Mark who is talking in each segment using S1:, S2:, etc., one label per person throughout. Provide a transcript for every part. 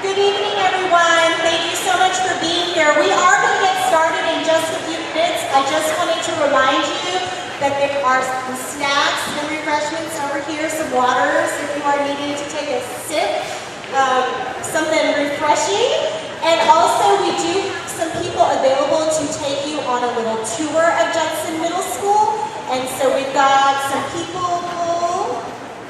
S1: Good evening, everyone. Thank you so much for being here. We are going to get started in just a few minutes. I just wanted to remind you that there are some snacks and refreshments over here, some waters if you are needing to take a sip, something refreshing. And also, we do have some people available to take you on a little tour of Judson Middle School. And so we've got some people.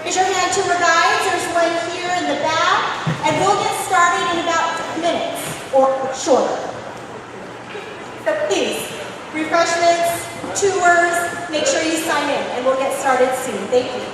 S1: Raise your hand, tour guides. There's one here in the back. And we'll get started in about 10 minutes or shorter. So please, refreshments, tours, make sure you sign in and we'll get started soon. Thank you.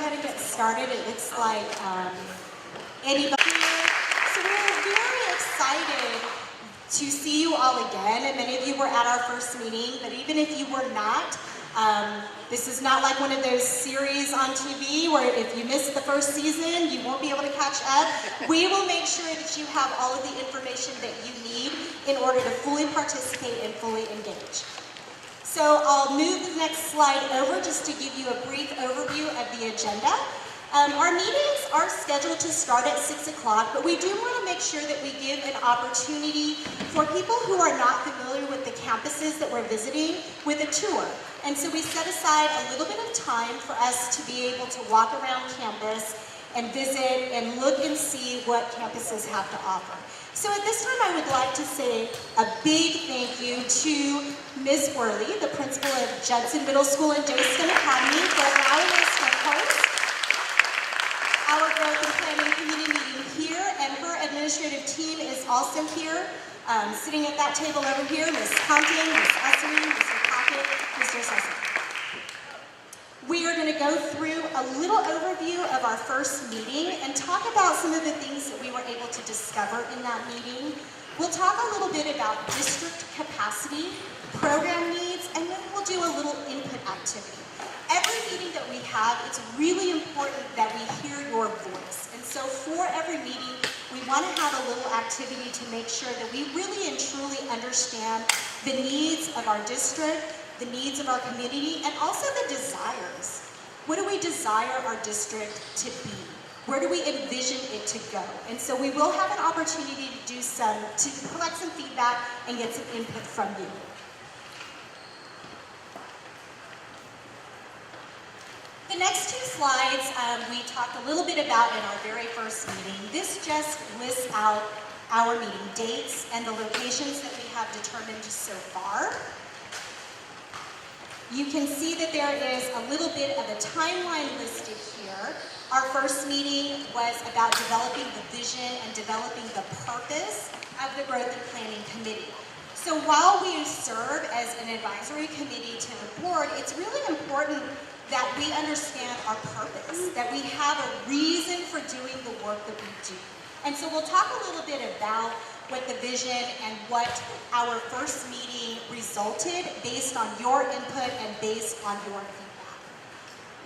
S1: ahead and get started. It looks like anybody here. So we're very excited to see you all again, and many of you were at our first meeting, but even if you were not, this is not like one of those series on TV where if you missed the first season, you won't be able to catch up. We will make sure that you have all of the information that you need in order to fully participate and fully engage. So I'll move the next slide over just to give you a brief overview of the agenda. Our meetings are scheduled to start at 6 o'clock, but we do want to make sure that we give an opportunity for people who are not familiar with the campuses that we're visiting with a tour. And so we set aside a little bit of time for us to be able to walk around campus and visit and look and see what campuses have to offer. So at this time, I would like to say a big thank you to Ms. Worley, the principal of Judson Middle School and Judson Academy, for allowing us to host our Growth and Planning Committee meeting here, and her administrative team is also here, sitting at that table over here, Ms. Compton, Ms. Essery, Mr. Packett, Mr. Sessom. We are going to go through a little overview of our first meeting and talk about some of the things that we were able to discover in that meeting. We'll talk a little bit about district capacity, program needs, and then we'll do a little input activity. Every meeting that we have, it's really important that we hear your voice. And so for every meeting, we want to have a little activity to make sure that we really and truly understand the needs of our district, the needs of our community, and also the desires. What do we desire our district to be? Where do we envision it to go? And so we will have an opportunity to collect some feedback and get some input from you. The next two slides we talked a little bit about in our very first meeting. This just lists out our meeting dates and the locations that we have determined so far. You can see that there is a little bit of a timeline listed here. Our first meeting was about developing the vision and developing the purpose of the Growth and Planning Committee. So while we serve as an advisory committee to the board, it's really important that we understand our purpose, that we have a reason for doing the work that we do. And so we'll talk a little bit about what the vision and what our first meeting resulted based on your input and based on your feedback.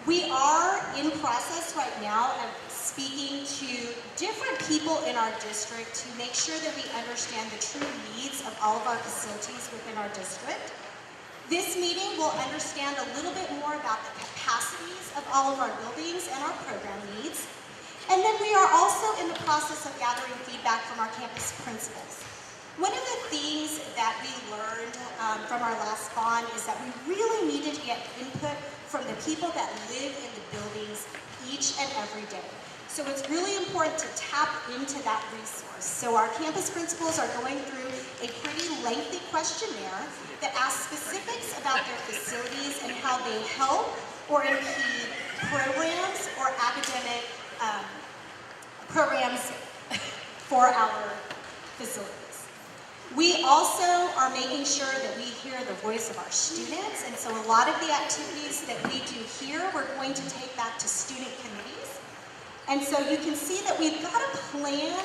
S1: We are in process right now of speaking to different people in our district to make sure that we understand the true needs of all of our facilities within our district. This meeting will understand a little bit more about the capacities of all of our buildings and our program needs. And then we are also in the process of gathering feedback from our campus principals. One of the things that we learned from our last bond is that we really needed to get input from the people that live in the buildings each and every day. So it's really important to tap into that resource. So our campus principals are going through a pretty lengthy questionnaire that asks specifics about their facilities and how they help or impede programs or academic programs for our facilities. We also are making sure that we hear the voice of our students, and so a lot of the activities that we do here, we're going to take back to student committees. And so you can see that we've got a plan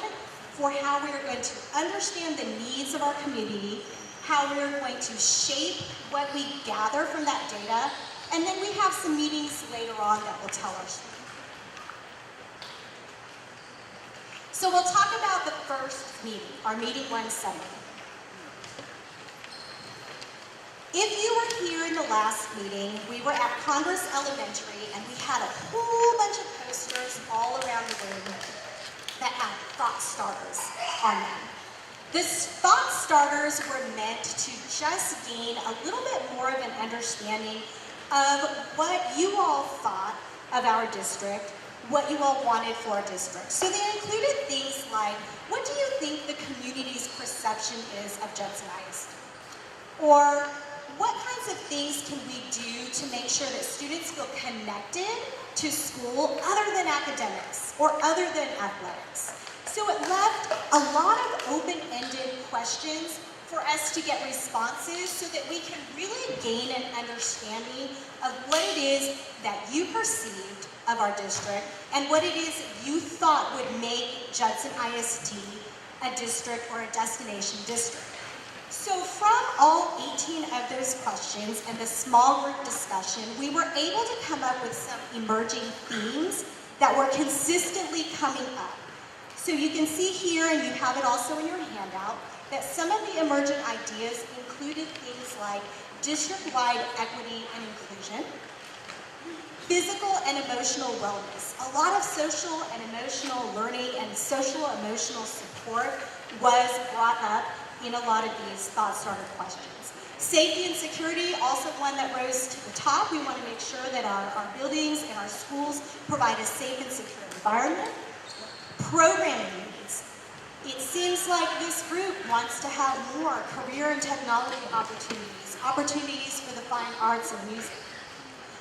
S1: for how we're going to understand the needs of our community, how we're going to shape what we gather from that data, and then we have some meetings later on that will tell our story. So we'll talk about the first meeting, our meeting 170. If you were here in the last meeting, we were at Congress Elementary and we had a whole bunch of posters all around the room that had thought starters on them. The thought starters were meant to just gain a little bit more of an understanding of what you all thought of our district, what you all wanted for our district. So they included things like, what do you think the community's perception is of Judson ISD? Or what kinds of things can we do to make sure that students feel connected to school other than academics or other than athletics? So it left a lot of open-ended questions for us to get responses so that we can really gain an understanding of what it is that you perceived of our district and what it is you thought would make Judson ISD a district or a destination district. So from all 18 of those questions and the small group discussion, we were able to come up with some emerging themes that were consistently coming up. So you can see here, and you have it also in your handout, that some of the emerging ideas included things like district-wide equity and inclusion, physical and emotional wellness. A lot of social and emotional learning and social emotional support was brought up in a lot of these thought starter questions. Safety and security, also one that rose to the top. We want to make sure that our buildings and our schools provide a safe and secure environment. Programming needs. It seems like this group wants to have more career and technology opportunities, opportunities for the fine arts and music.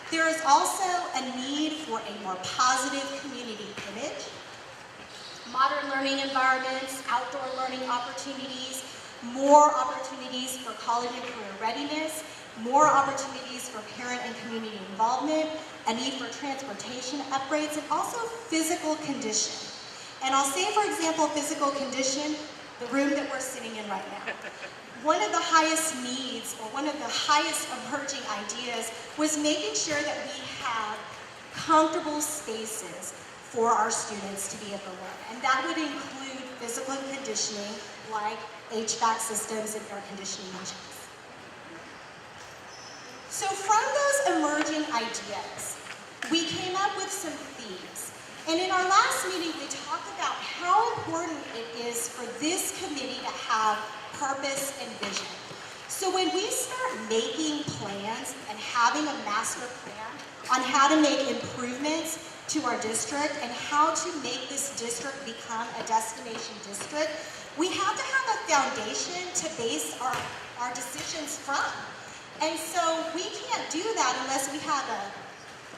S1: There is also a need for a more positive community image, modern learning environments, outdoor learning opportunities, more opportunities for college and career readiness, more opportunities for parent and community involvement, a need for transportation upgrades, and also physical condition. And I'll say, for example, physical condition, the room that we're sitting in right now. One of the highest needs, or one of the highest emerging ideas, was making sure that we have comfortable spaces for our students to be able to learn. And that would include physical conditioning, like HVAC systems and air conditioning engines. So from those emerging ideas, we came up with some themes. And in our last meeting, we talked about how important it is for this committee to have purpose and vision. So when we start making plans and having a master plan on how to make improvements to our district and how to make this district become a destination district, we have to have a foundation to base our decisions from. And so we can't do that unless we have a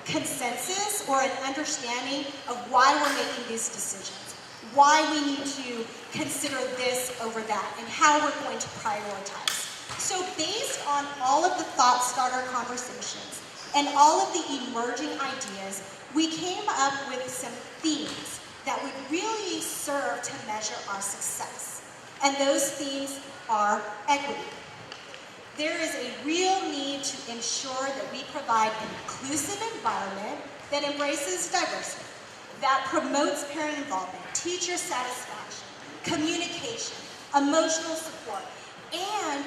S1: consensus or an understanding of why we're making these decisions, why we need to consider this over that, and how we're going to prioritize. So based on all of the thought starter conversations and all of the emerging ideas, we came up with some themes that would really serve to measure our success. And those themes are equity. There is a real need to ensure that we provide an inclusive environment that embraces diversity, that promotes parent involvement, teacher satisfaction, communication, emotional support, and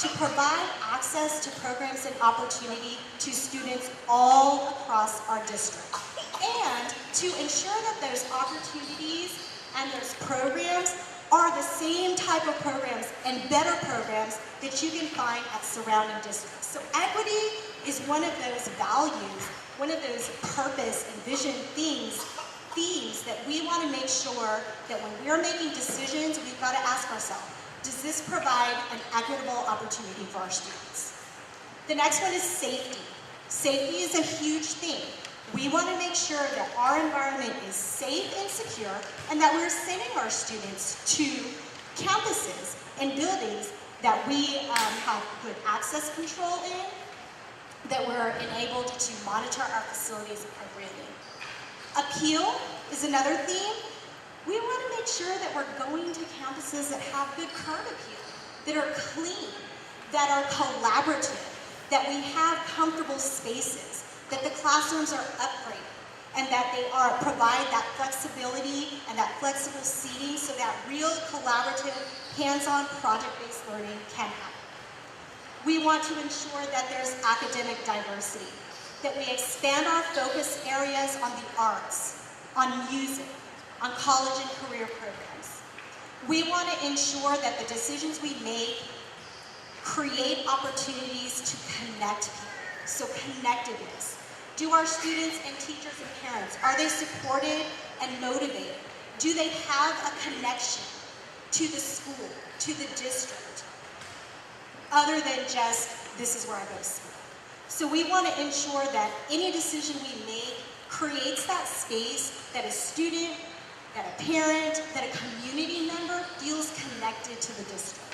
S1: to provide access to programs and opportunity to students all across our district, and to ensure that those opportunities and those programs are the same type of programs and better programs that you can find at surrounding districts. So equity is one of those values, one of those purpose and vision themes that we want to make sure that when we're making decisions, we've got to ask ourselves, does this provide an equitable opportunity for our students? The next one is safety. Safety is a huge thing. We want to make sure that our environment is safe and secure, and that we're sending our students to campuses and buildings that we have good access control in, that we're enabled to monitor our facilities appropriately. Appeal is another theme. We want to make sure that we're going to campuses that have good curb appeal, that are clean, that are collaborative, that we have comfortable spaces, that the classrooms are upgraded, and that they provide that flexibility and that flexible seating so that real collaborative, hands-on, project-based learning can happen. We want to ensure that there's academic diversity, that we expand our focus areas on the arts, on music, on college and career programs. We want to ensure that the decisions we make create opportunities to connect people. So connectedness. Do our students and teachers and parents, are they supported and motivated? Do they have a connection to the school, to the district, other than just, this is where I go to school? So we want to ensure that any decision we make creates that space that a student, that a parent, that a community member feels connected to the district.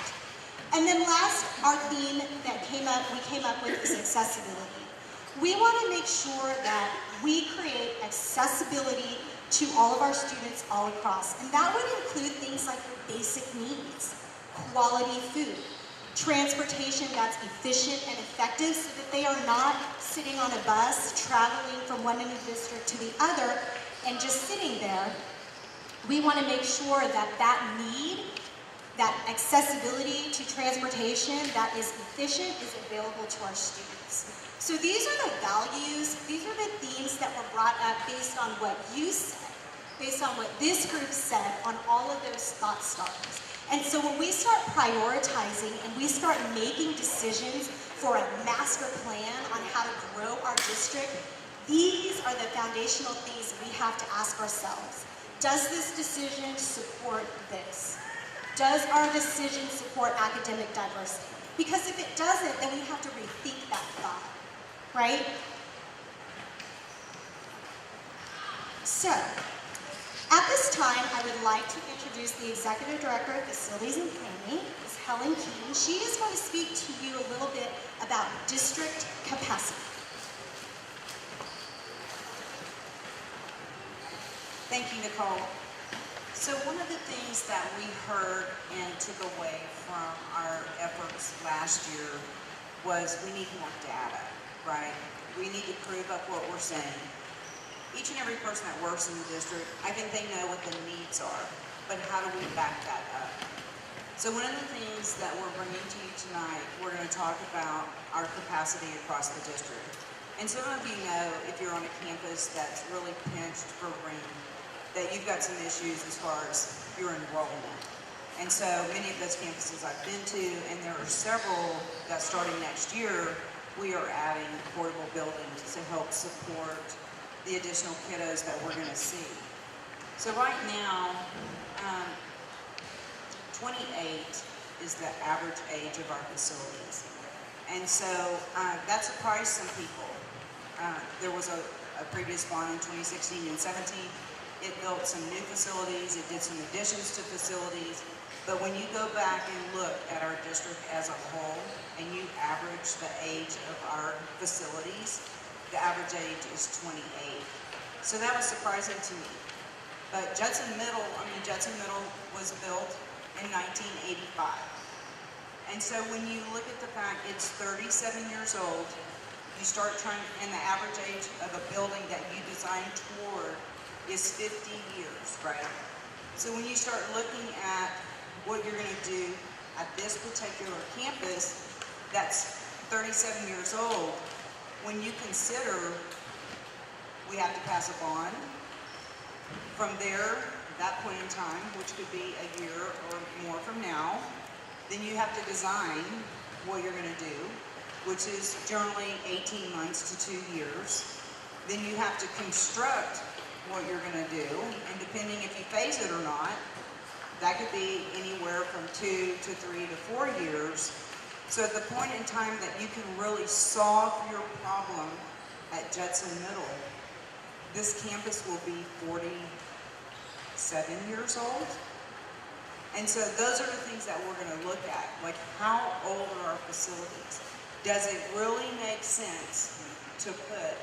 S1: And then last, our theme that we came up with is accessibility. We want to make sure that we create accessibility to all of our students all across. And that would include things like your basic needs, quality food, transportation that's efficient and effective so that they are not sitting on a bus, traveling from one end of the district to the other, and just sitting there. We want to make sure that that need, that accessibility to transportation that is efficient is available to our students. So these are the values, these are the themes that were brought up based on what you said, based on what this group said on all of those thought starters. And so when we start prioritizing and we start making decisions for a master plan on how to grow our district, these are the foundational things we have to ask ourselves. Does this decision support this? Does our decision support academic diversity? Because if it doesn't, then we have to rethink that thought, right? So, at this time, I would like to introduce the Executive Director of Facilities and Planning, Ms. Helen Keene. She is going to speak to you a little bit about district capacity.
S2: Thank you, Nicole. So one of the things that we heard and took away from our efforts last year was we need more data, right? We need to prove up what we're saying. Each and every person that works in the district, I think they know what the needs are, but how do we back that up? So one of the things that we're bringing to you tonight, we're going to talk about our capacity across the district. And some of you know, if you're on a campus that's really pinched for room, that you've got some issues as far as your enrollment. And so many of those campuses I've been to, and there are several that starting next year, we are adding portable buildings to help support the additional kiddos that we're going to see. So right now, 28 is the average age of our facilities. And so that surprised some people. There was a previous bond in 2016 and 17. It built some new facilities, it did some additions to facilities, but when you go back and look at our district as a whole, and you average the age of our facilities, the average age is 28. So that was surprising to me. But Judson Middle was built in 1985. And so when you look at the fact it's 37 years old, you start trying, and the average age of a building that you design toward is 50 years, right? So when you start looking at what you're going to do at this particular campus that's 37 years old, when you consider we have to pass a bond, from there, at that point in time, which could be a year or more from now, then you have to design what you're going to do, which is generally 18 months to 2 years. Then you have to construct what you're going to do, and depending if you phase it or not, that could be anywhere from 2 to 3 to 4 years. So at the point in time that you can really solve your problem at Judson Middle, this campus will be 47 years old. And so those are the things that we're going to look at, like how old are our facilities? Does it really make sense to put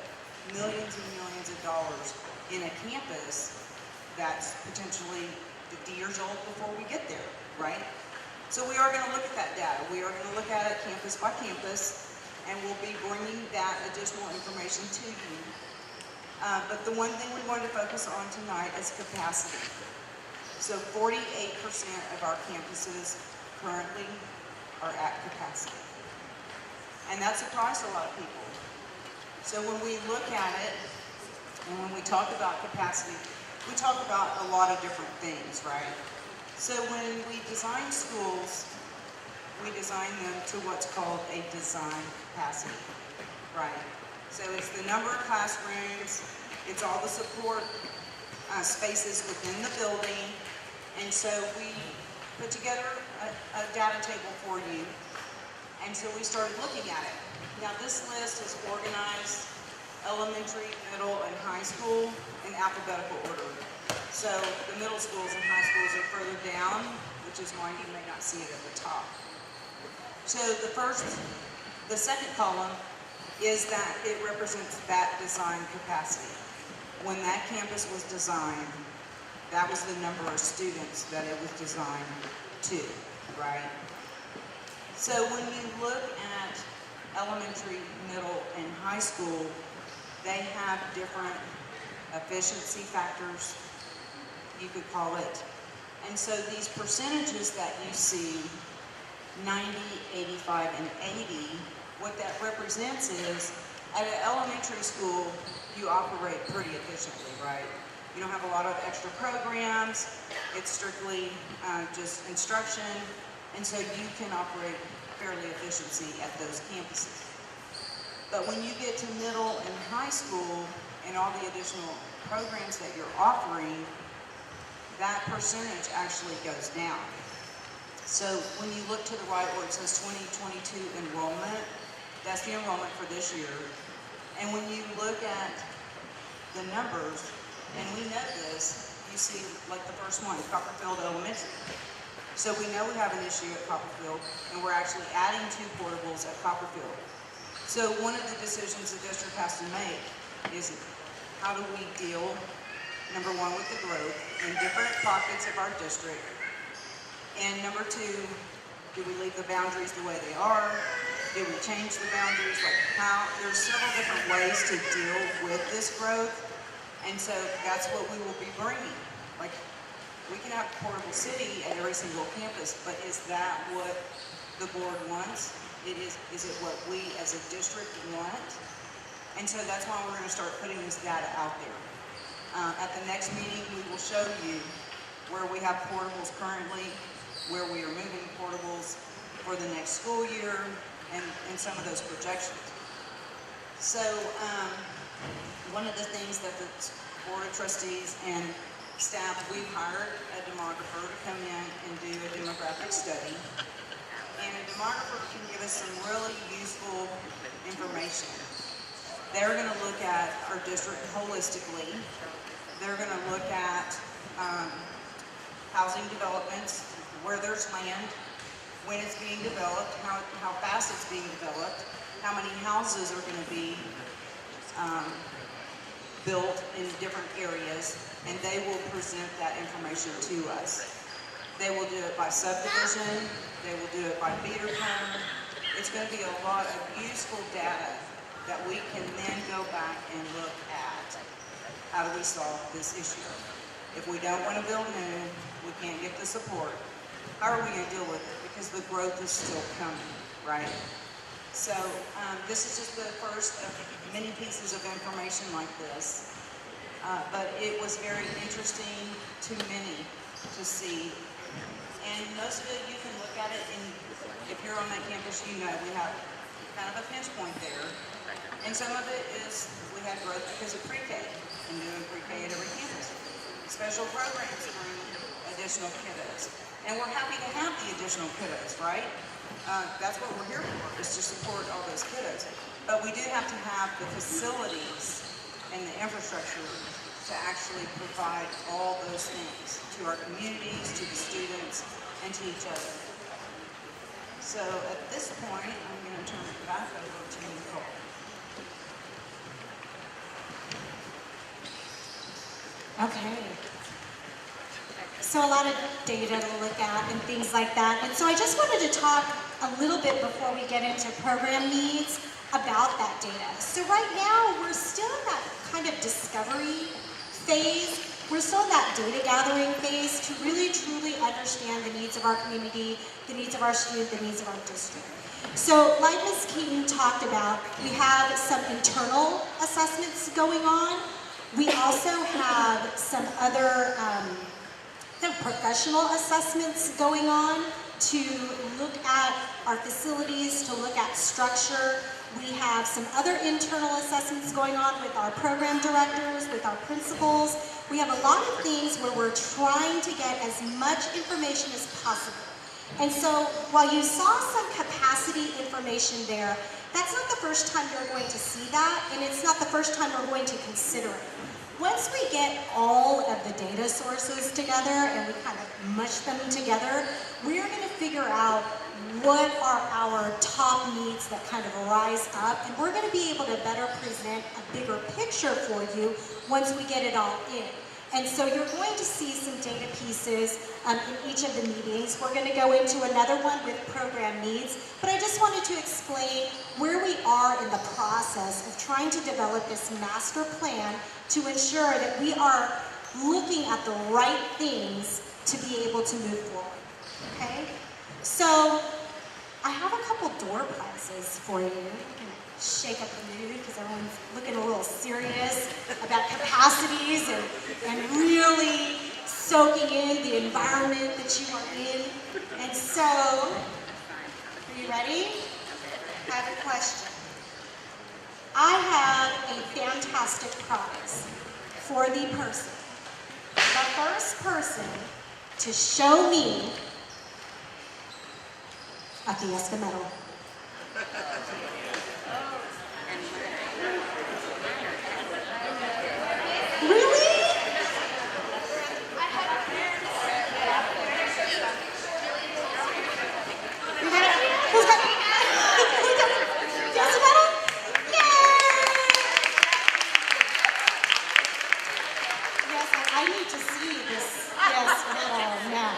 S2: millions and millions of dollars in a campus that's potentially 50 years old before we get there, right? So we are going to look at that data. We are going to look at it campus by campus, and we'll be bringing that additional information to you. But the one thing we wanted to focus on tonight is capacity. So 48% of our campuses currently are at capacity. And that surprised a lot of people. So when we look at it, and when we talk about capacity, we talk about a lot of different things, right? So when we design schools, we design them to what's called a design capacity, right? So it's the number of classrooms, it's all the support spaces within the building, and so we put together a data table for you, and so we started looking at it. Now this list is organized elementary, middle, and high school in alphabetical order. So the middle schools and high schools are further down, which is why you may not see it at the top. So the second column is that it represents that design capacity. When that campus was designed, that was the number of students that it was designed to, right? So when you look at elementary, middle, and high school, they have different efficiency factors, you could call it. And so these percentages that you see, 90, 85, and 80, what that represents is, at an elementary school, you operate pretty efficiently, right? You don't have a lot of extra programs, it's strictly just instruction, and so you can operate fairly efficiently at those campuses. But when you get to middle and high school, and all the additional programs that you're offering, that percentage actually goes down. So when you look to the right where it says 2022 enrollment, that's the enrollment for this year. And when you look at the numbers, and we know this, you see like the first one, Copperfield Elementary. So we know we have an issue at Copperfield, and we're actually adding 2 portables at Copperfield. So one of the decisions the district has to make is, how do we deal, number one, with the growth in different pockets of our district, and number 2, do we leave the boundaries the way they are? Do we change the boundaries? Like how, there's several different ways to deal with this growth, and so that's what we will be bringing. Like, we can have portable city at every single campus, but is that what the board wants? Is it what we as a district want? And so that's why we're going to start putting this data out there. At the next meeting, we will show you where we have portables currently, where we are moving portables for the next school year, and some of those projections. So one of the things that the Board of Trustees and staff, we've hired a demographer to come in and do a demographic study. And a demographer can give us some really useful information. They're going to look at our district holistically. They're going to look at housing developments, where there's land, when it's being developed, how fast it's being developed, how many houses are going to be built in different areas, and they will present that information to us. They will do it by subdivision, they will do it by feeder plan. It's going to be a lot of useful data that we can then go back and look at. How do we solve this issue? If we don't want to build new, we can't get the support. How are we going to deal with it? Because the growth is still coming, right? So this is just the first of many pieces of information like this. But it was very interesting to many to see. And most of it, you can look at it, and if you're on that campus, you know we have kind of a pinch point there. And some of it is we had growth because of pre-K and doing pre-K at every campus. Special programs bring additional kiddos. And we're happy to have the additional kiddos, right? That's what we're here for, is to support all those kiddos. But we do have to have the facilities and the infrastructure to actually provide all those things to our communities, to the students, and to each other. So at this point, I'm going to turn it back over to Nicole.
S1: Okay. So a lot of data to look at and things like that. And so I just wanted to talk a little bit before we get into program needs about that data. So right now, we're still in that kind of discovery phase. We're still in that data gathering phase to really truly understand the needs of our community, the needs of our students, the needs of our district. So like Ms. Keaton talked about, we have some internal assessments going on. We also have some other professional assessments going on to look at our facilities, to look at structure. We have some other internal assessments going on with our program directors, with our principals. We have a lot of things where we're trying to get as much information as possible. And so while you saw some capacity information there, that's not the first time you're going to see that, and it's not the first time we're going to consider it. Once we get all of the data sources together and we kind of mush them together, we're going to figure out what are our top needs that kind of arise up, and we're going to be able to better present a bigger picture for you once we get it all in. And so you're going to see some data pieces in each of the meetings. We're going to go into another one with program needs, but I just wanted to explain where we are in the process of trying to develop this master plan to ensure that we are looking at the right things to be able to move forward, okay? So I have a couple door prizes for you. I'm gonna shake up the mood because everyone's looking a little serious about capacities and really soaking in the environment that you are in. And so, are you ready? I have a question. I have a fantastic prize for the first person to show me a Fiesta medal. Really? Who's got Fiesta medal? Yay! Yes, I need to see this Fiesta medal now.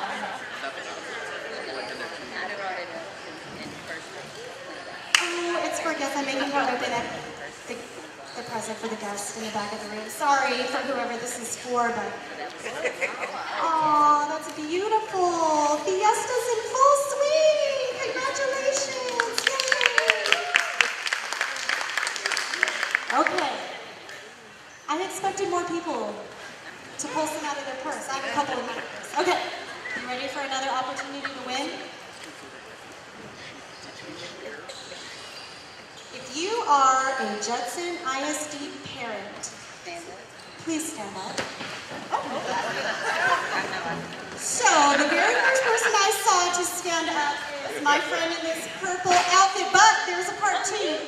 S1: Oh, it's for guests. I'm making her open up the present for the guest in the back of the room. Sorry for whoever this is for, but... Oh, that's beautiful. Fiesta's in full swing. Congratulations. Yay. Okay. I expected more people to pull some out of their purse. I have a couple in my purse. Okay. You ready for another opportunity to win? If you are a Judson ISD parent, please stand up. So, the very first person I saw to stand up is my friend in this purple outfit, but there's a part two.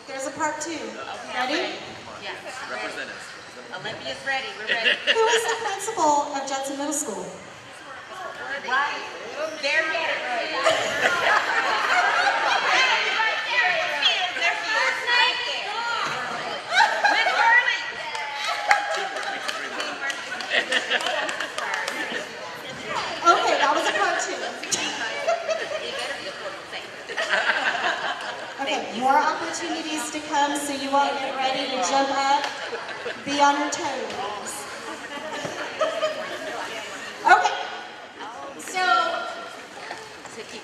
S1: There's a part two. Ready?
S3: Yes. Represent us. Olympia's ready. We're ready.
S1: Who is the principal of Judson Middle School?
S3: Right. There you
S1: Okay, that was a part two. Okay, more opportunities to come, so you all get ready to jump up, be on your toes. Okay, so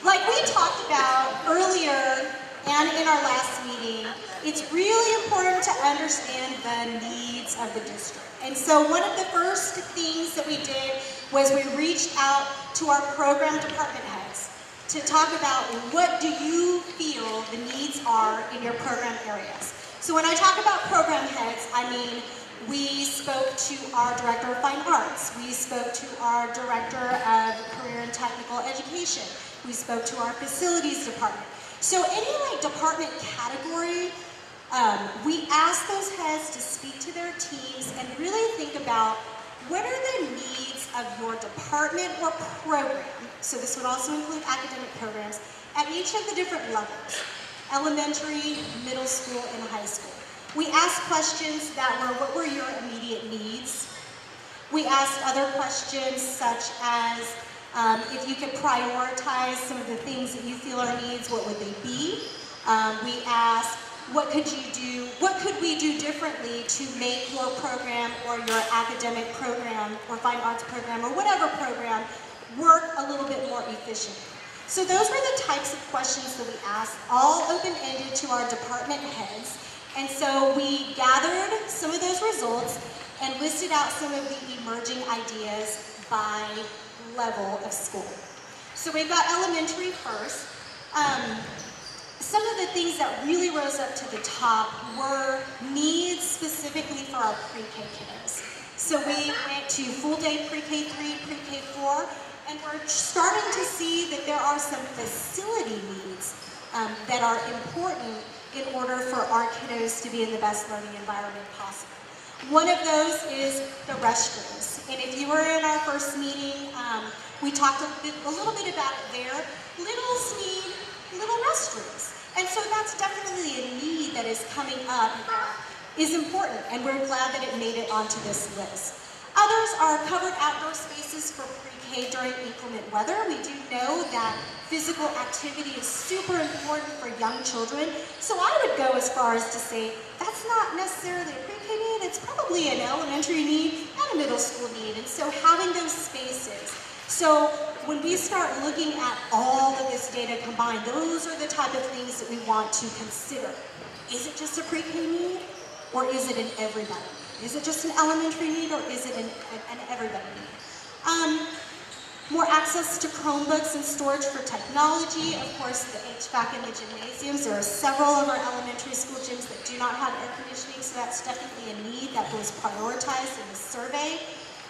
S1: like we talked about earlier and in our last meeting, it's really important to understand the needs of the district. And so one of the first things that we did was we reached out to our program department heads to talk about what do you feel the needs are in your program areas. So when I talk about program heads, I mean we spoke to our Director of Fine Arts, we spoke to our Director of Career and Technical Education, we spoke to our Facilities Department. So any like department category, we asked those heads to speak to their teams and really think about what are the needs of your department or program, so this would also include academic programs, at each of the different levels, elementary, middle school, and high school. We asked questions that were, what were your immediate needs? We asked other questions such as, if you could prioritize some of the things that you feel are needs, what would they be? We asked, what could we do differently to make your program or your academic program or fine arts program or whatever program work a little bit more efficiently? So those were the types of questions that we asked, all open-ended to our department heads. And so we gathered some of those results and listed out some of the emerging ideas by level of school. So we've got elementary first. Some of the things that really rose up to the top were needs specifically for our pre-K kiddos. So we went to full-day pre-K 3, pre-K 4, and we're starting to see that there are some facility needs that are important in order for our kiddos to be in the best learning environment possible. One of those is the restrooms. And if you were in our first meeting, we talked a little bit about it there. Littles need little restrooms. And so that's definitely a need that is coming up that is important, and we're glad that it made it onto this list. Others are covered outdoor spaces for pre-K during inclement weather. We do know that physical activity is super important for young children. So I would go as far as to say that's not necessarily a pre-K need, it's probably an elementary need and a middle school need. And so having those spaces. So when we start looking at all of this data combined, those are the type of things that we want to consider. Is it just a pre-K need, or is it an everybody? Is it just an elementary need, or is it an everybody need? More access to Chromebooks and storage for technology. Of course, the HVAC in the gymnasiums. There are several of our elementary school gyms that do not have air conditioning, so that's definitely a need that was prioritized in the survey.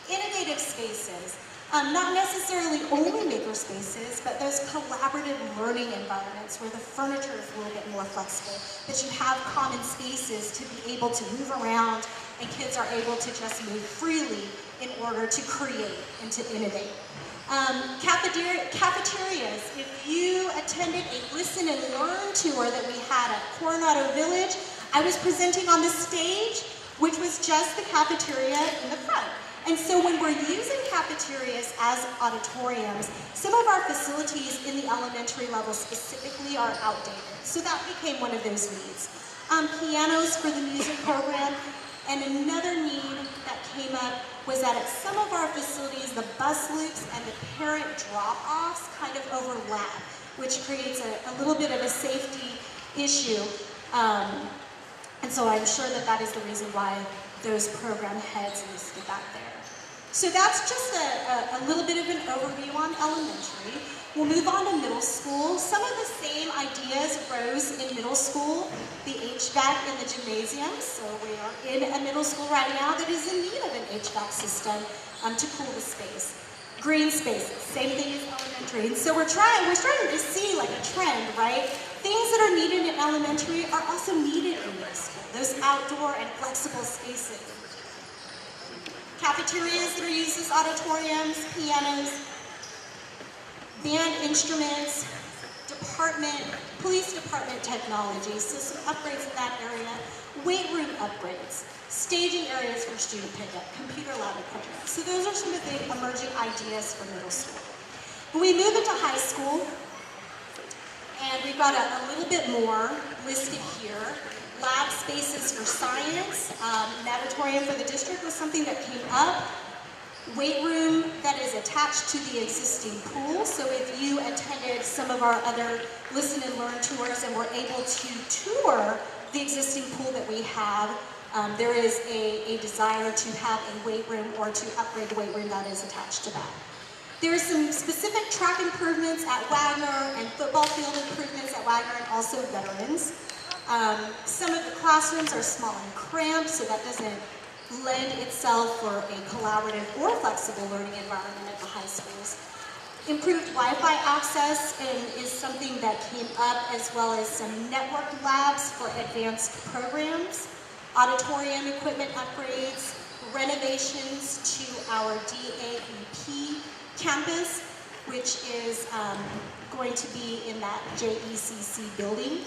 S1: Innovative spaces. Not necessarily only maker spaces, but those collaborative learning environments where the furniture is a little bit more flexible, that you have common spaces to be able to move around, and kids are able to just move freely in order to create and to innovate. Cafeterias. If you attended a listen and learn tour that we had at Coronado Village, I was presenting on the stage, which was just the cafeteria in the front. And so when we're using cafeterias as auditoriums, some of our facilities in the elementary level specifically are outdated. So that became one of those needs. Pianos for the music program. And another need that came up was that at some of our facilities, the bus loops and the parent drop-offs kind of overlap, which creates a little bit of a safety issue. And so I'm sure that that is the reason why those program heads listed that there. So that's just a little bit of an overview on elementary. We'll move on to middle school. Some of the same ideas rose in middle school, the HVAC in the gymnasium. So we are in a middle school right now that is in need of an HVAC system to cool the space. Green spaces, same thing as elementary. And so we're starting to see like a trend, right? Things that are needed in elementary are also needed in middle school. Those outdoor and flexible spaces. Cafeterias that are used as auditoriums, pianos, band instruments, police department technology, so some upgrades in that area, weight room upgrades, staging areas for student pickup, computer lab equipment. So those are some of the emerging ideas for middle school. When we move into high school, and we've got a little bit more listed here. Lab spaces for science, an auditorium for the district was something that came up. Weight room that is attached to the existing pool. So if you attended some of our other listen and learn tours and were able to tour the existing pool that we have, there is a desire to have a weight room or to upgrade the weight room that is attached to that. There are some specific track improvements at Wagner and football field improvements at Wagner and also veterans. Some of the classrooms are small and cramped, so that doesn't lend itself for a collaborative or flexible learning environment at the high schools. Improved Wi-Fi access is something that came up, as well as some network labs for advanced programs, auditorium equipment upgrades, renovations to our DAEP campus, which is going to be in that JECC building.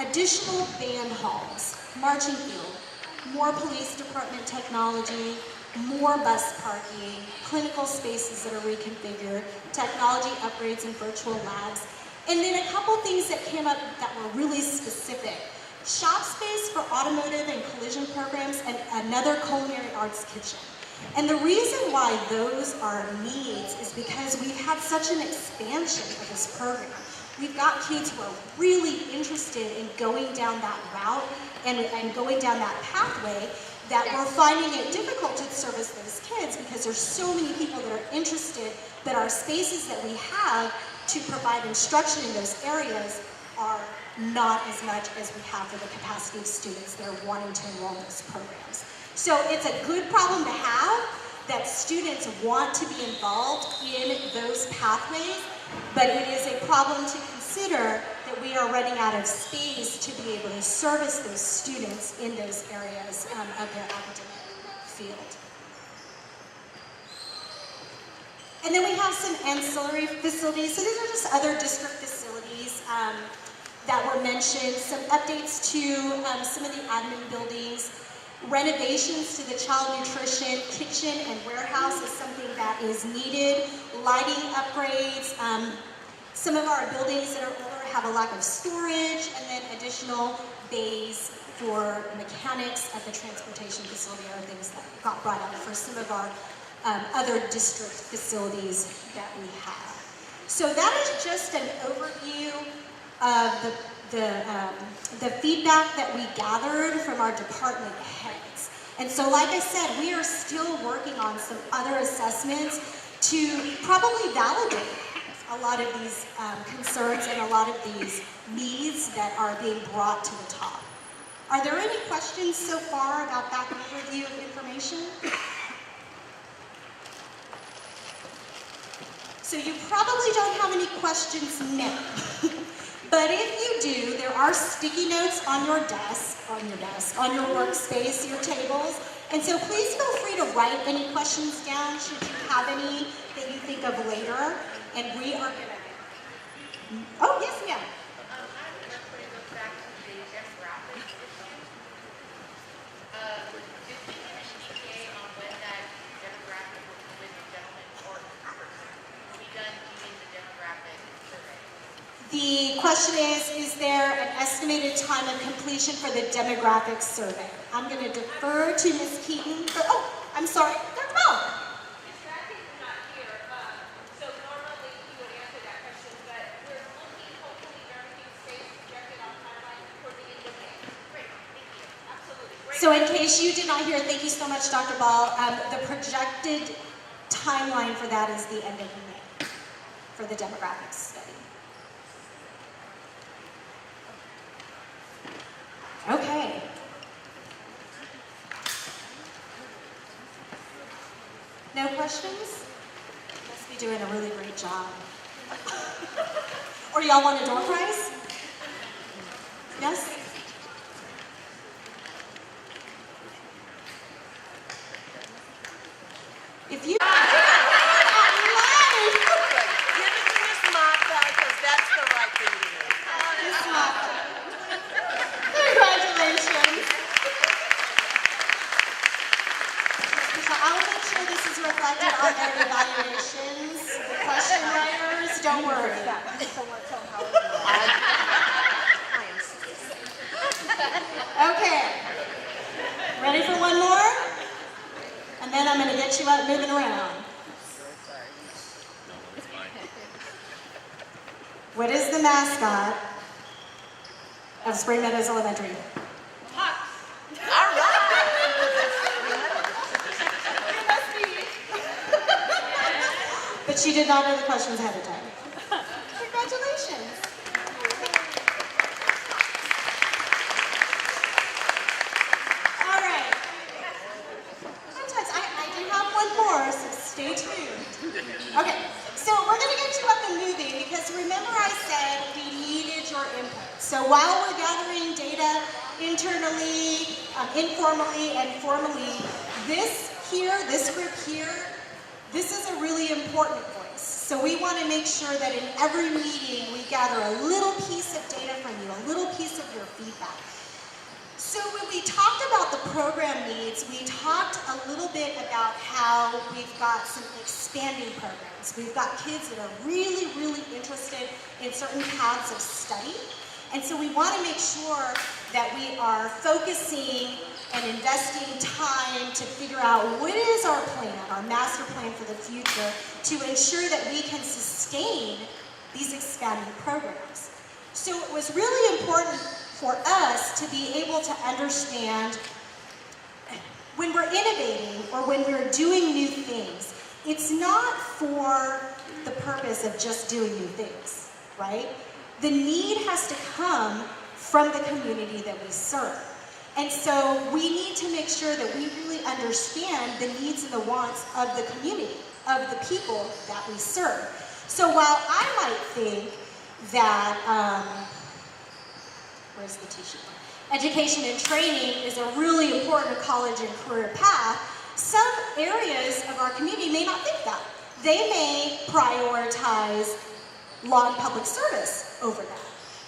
S1: Additional band halls, marching field, more police department technology, more bus parking, clinical spaces that are reconfigured, technology upgrades and virtual labs, and then a couple things that came up that were really specific. Shop space for automotive and collision programs, and another culinary arts kitchen. And the reason why those are needs is because we've had such an expansion of this program. We've got kids who are really interested in going down that route and going down that pathway, that we're finding it difficult to service those kids because there's so many people that are interested, but our spaces that we have to provide instruction in those areas are not as much as we have for the capacity of students that are wanting to enroll in those programs. So it's a good problem to have that students want to be involved in those pathways, but it is a problem to consider that that we are running out of space to be able to service those students in those areas of their academic field. And then we have some ancillary facilities. So these are just other district facilities that were mentioned. Some updates to some of the admin buildings. Renovations to the child nutrition kitchen and warehouse is something that is needed. Lighting upgrades. Some of our buildings that are older have a lack of storage, and then additional bays for mechanics at the transportation facility are things that got brought up for some of our other district facilities that we have. So that is just an overview of the feedback that we gathered from our department heads. And so like I said, we are still working on some other assessments to probably validate a lot of these concerns and a lot of these needs that are being brought to the top. Are there any questions so far about that overview of information? So you probably don't have any questions now. But if you do, there are sticky notes on your desk, on your workspace, your tables. And so please feel free to write any questions down should you have any that you think of later. And we are going to... Oh, yes, ma'am. The question is there an estimated time of completion for the demographic survey? I'm going to defer to Ms. Keaton. Oh, I'm sorry, Dr. Bell.
S4: Ms. Matthews is not here, so normally he would answer that question, but we're looking, hopefully everything stays projected on timeline for the end of May. Great, thank you, absolutely. Great.
S1: So in case you did not hear, thank you so much, Dr. Ball. The projected timeline for that is the end of May for the demographics study. Okay. No questions? Must be doing a really great job. Or y'all want a door prize? Yes? If you...
S3: Give it to Miss Martha, because that's the right thing to do.
S1: Miss Martha. Congratulations. So I'll make sure this is reflected on their evaluations. The question writers, don't worry. Okay. Ready for one more? And then I'm going to get you up moving around. What is the mascot of Spring Meadows Elementary?
S3: All right.
S1: But she did not know the questions ahead of time. Congratulations. All right. Sometimes I do have one more, so stay tuned. Okay, so we're going to get you up and moving because remember I said we needed your input. So while we're gathering data internally, informally, and formally, this group here, this is a really important voice. So we want to make sure that in every meeting we gather a little piece of data from you, a little piece of your feedback. So when we talked about the program needs, we talked a little bit about how we've got some expanding programs. We've got kids that are really, really interested in certain paths of study. And so we want to make sure that we are focusing and investing time to figure out what is our plan, our master plan for the future, to ensure that we can sustain these expanding programs. So it was really important for us to be able to understand when we're innovating or when we're doing new things, it's not for the purpose of just doing new things, right? The need has to come from the community that we serve. And so we need to make sure that we really understand the needs and the wants of the community, of the people that we serve. So while I might think that Where's the T-sheet? Education and training is a really important college and career path. Some areas of our community may not think that. They may prioritize law and public service over that.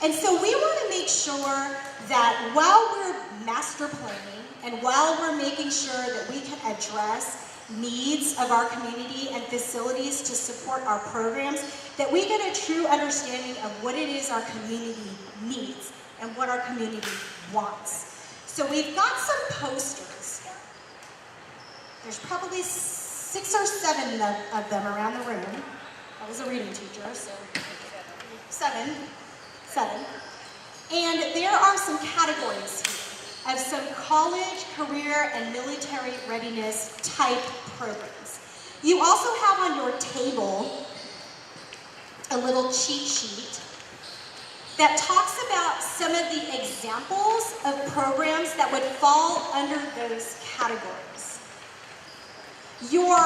S1: And so we want to make sure that while we're master planning and while we're making sure that we can address needs of our community and facilities to support our programs, that we get a true understanding of what it is our community needs and what our community wants. So we've got some posters. There's probably 6 or 7 of them around the room. I was a reading teacher, so 7. And there are some categories here of some college, career, and military readiness type programs. You also have on your table a little cheat sheet that talks about some of the examples of programs that would fall under those categories. Your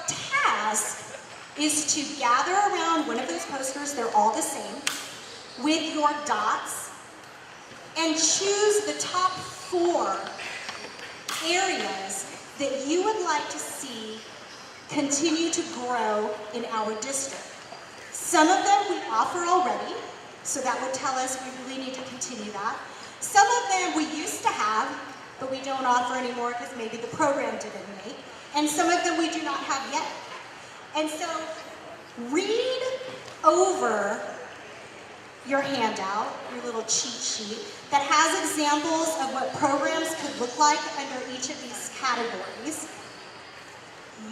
S1: task is to gather around one of those posters, they're all the same, with your dots, and choose the top 4 areas that you would like to see continue to grow in our district. Some of them we offer already, so that would tell us we really need to continue that. Some of them we used to have, but we don't offer anymore because maybe the program didn't make. And some of them we do not have yet. And so read over your handout, your little cheat sheet, that has examples of what programs could look like under each of these categories.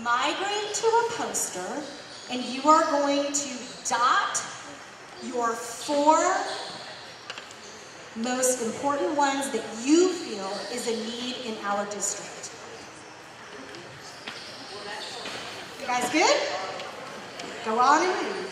S1: Migrate to a poster, and you are going to dot your 4 most important ones that you feel is a need in our district. You guys good? Go on and read.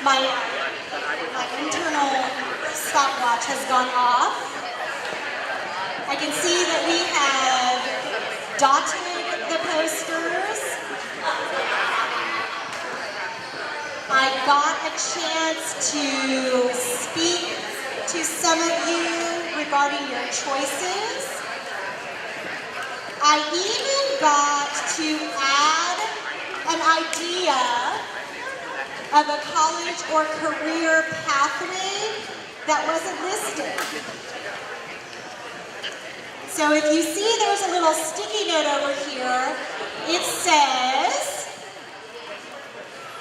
S1: my internal stopwatch has gone off. I can see that we have dotted the posters. I got a chance to speak to some of you regarding your choices. I even got to add an idea of a college or career pathway that wasn't listed. So if you see there's a little sticky note over here, it says,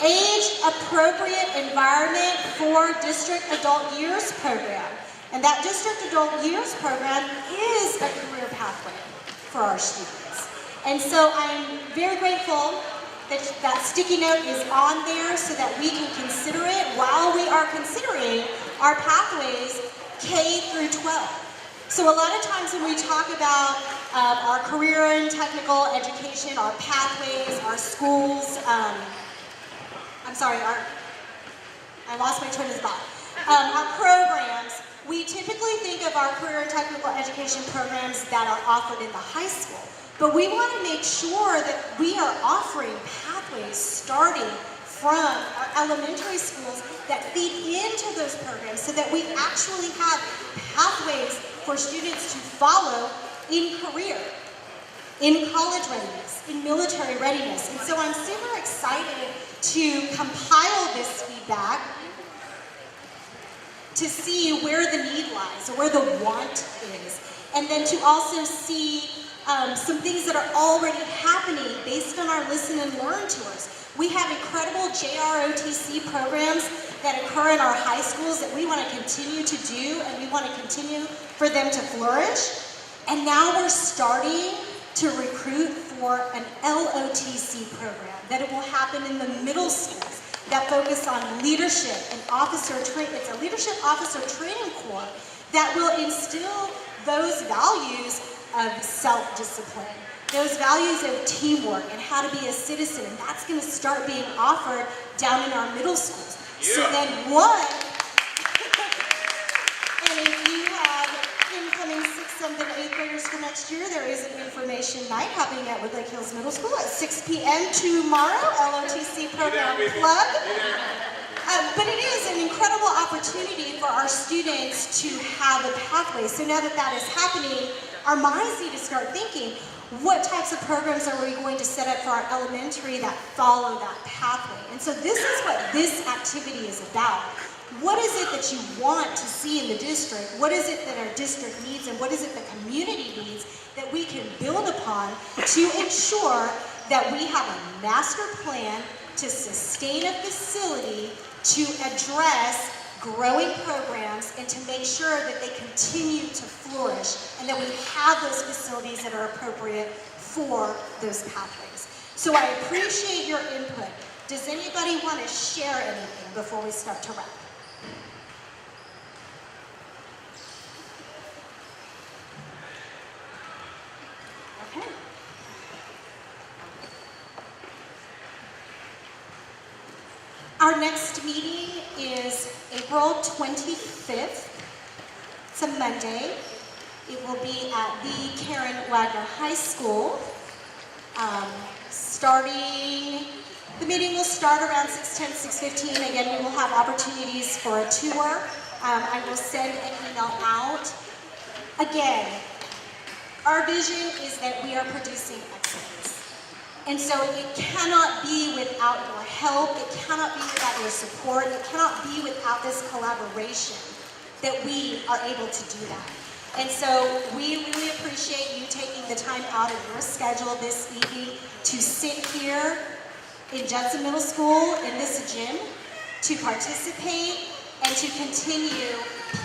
S1: Age-Appropriate Environment for District Adult Years Program. And that District Adult Years Program is a career pathway for our students. And so I'm very grateful that that sticky note is on there so that we can consider it while we are considering our pathways K through 12. So a lot of times when we talk about our career and technical education, our pathways, our schools, I lost my train of thought. Our programs, we typically think of our career and technical education programs that are offered in the high school. But we want to make sure that we are offering pathways starting from our elementary schools that feed into those programs so that we actually have pathways for students to follow in career, in college readiness, in military readiness. And so I'm super excited to compile this feedback to see where the need lies, or where the want is, and then to also see some things that are already happening based on our listen and learn tours. We have incredible JROTC programs that occur in our high schools that we want to continue to do, and we want to continue for them to flourish. And now we're starting to recruit for an LOTC program, that it will happen in the middle schools, that focus on leadership and officer training. It's a leadership officer training corps that will instill those values of self-discipline, those values of teamwork and how to be a citizen. And that's going to start being offered down in our middle schools. Yeah. So then and if you have incoming 6th, 7th, and 8th graders for next year, there is an information night happening at Woodlake Hills Middle School at 6 p.m. tomorrow, LOTC program plug. But it is an incredible opportunity for our students to have a pathway. So now that that is happening, our minds need to start thinking, what types of programs are we going to set up for our elementary that follow that pathway? And so this is what this activity is about. What is it that you want to see in the district? What is it that our district needs, and what is it the community needs that we can build upon to ensure that we have a master plan to sustain a facility, to address growing programs, and to make sure that they continue to flourish, and that we have those facilities that are appropriate for those pathways. So I appreciate your input. Does anybody want to share anything before we start to wrap? Okay. Our next meeting is April 25th. It's a Monday. It will be at the Karen Wagner High School. The meeting will start around 6:10, 6:15. Again, we will have opportunities for a tour. I will send an email out. Again, our vision is that we are producing excellence. And so it cannot be without your help, it cannot be without your support, it cannot be without this collaboration that we are able to do that. And so we really appreciate you taking the time out of your schedule this evening to sit here in Judson Middle School in this gym, to participate and to continue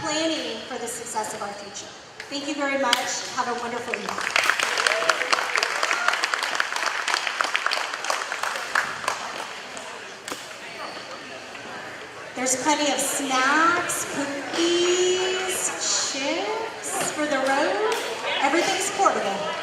S1: planning for the success of our future. Thank you very much. Have a wonderful evening. There's plenty of snacks, cookies, chips for the road. Everything's portable.